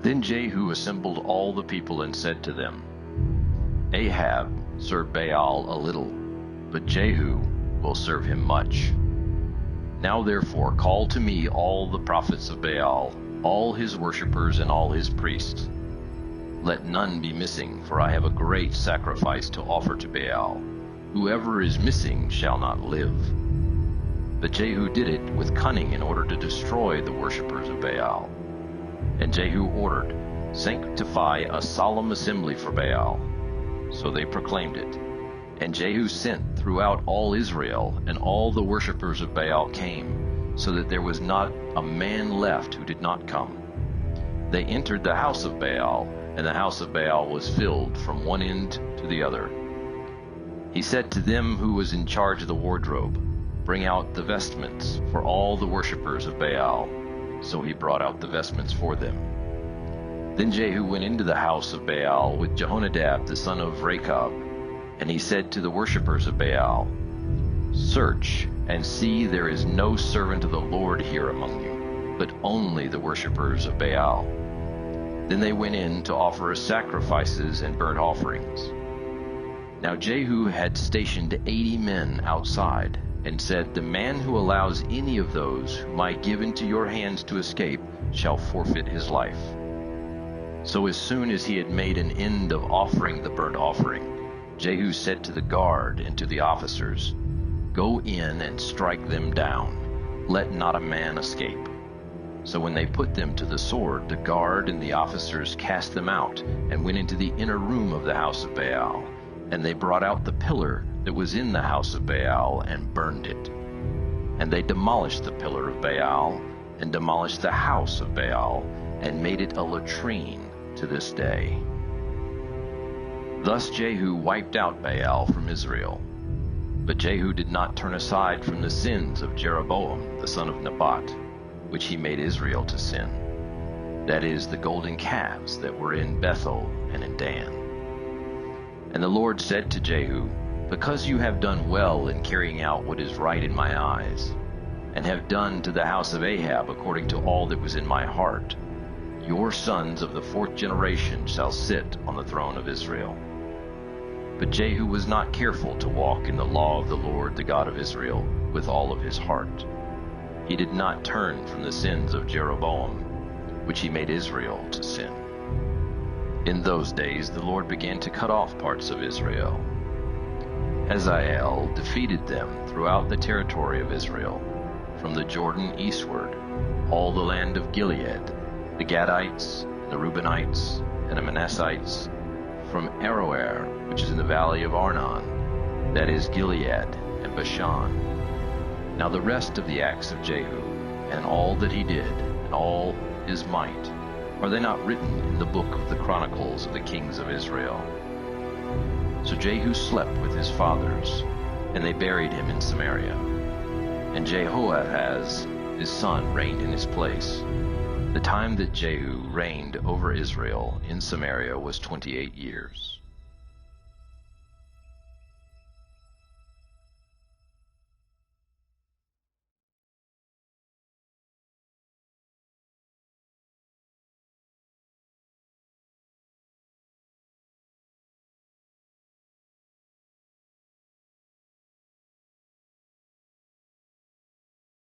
Then Jehu assembled all the people and said to them, Ahab served Baal a little, but Jehu will serve him much. Now therefore call to me all the prophets of Baal, all his worshippers and all his priests. Let none be missing, for I have a great sacrifice to offer to Baal. Whoever is missing shall not live. But Jehu did it with cunning in order to destroy the worshippers of Baal. And Jehu ordered, Sanctify a solemn assembly for Baal. So they proclaimed it. And Jehu sent throughout all Israel, and all the worshippers of Baal came, so that there was not a man left who did not come. They entered the house of Baal, and the house of Baal was filled from one end to the other. He said to them who was in charge of the wardrobe, Bring out the vestments for all the worshippers of Baal. So he brought out the vestments for them. Then Jehu went into the house of Baal with Jehonadab the son of Rechab, and he said to the worshippers of Baal, Search and see there is no servant of the Lord here among you, but only the worshippers of Baal. Then they went in to offer sacrifices and burnt offerings. Now Jehu had stationed 80 men outside, and said, The man who allows any of those whom I give into your hands to escape shall forfeit his life. So as soon as he had made an end of offering the burnt offering, Jehu said to the guard and to the officers, Go in and strike them down. Let not a man escape. So when they put them to the sword, the guard and the officers cast them out and went into the inner room of the house of Baal. And they brought out the pillar that was in the house of Baal and burned it. And they demolished the pillar of Baal and demolished the house of Baal and made it a latrine to this day. Thus Jehu wiped out Baal from Israel. But Jehu did not turn aside from the sins of Jeroboam the son of Nebat, which he made Israel to sin, that is, the golden calves that were in Bethel and in Dan. And the Lord said to Jehu, Because you have done well in carrying out what is right in my eyes, and have done to the house of Ahab according to all that was in my heart, your sons of the 4th generation shall sit on the throne of Israel. But Jehu was not careful to walk in the law of the Lord, the God of Israel, with all of his heart. He did not turn from the sins of Jeroboam, which he made Israel to sin. In those days the Lord began to cut off parts of Israel. Hazael defeated them throughout the territory of Israel, from the Jordan eastward, all the land of Gilead, the Gadites, the Reubenites, and the Manassites, from Aroer, which is in the valley of Arnon, that is Gilead and Bashan. Now the rest of the acts of Jehu, and all that he did, and all his might, are they not written in the book of the Chronicles of the kings of Israel? So Jehu slept with his fathers, and they buried him in Samaria. And Jehoahaz, his son, reigned in his place. The time that Jehu reigned over Israel in Samaria was 28 years.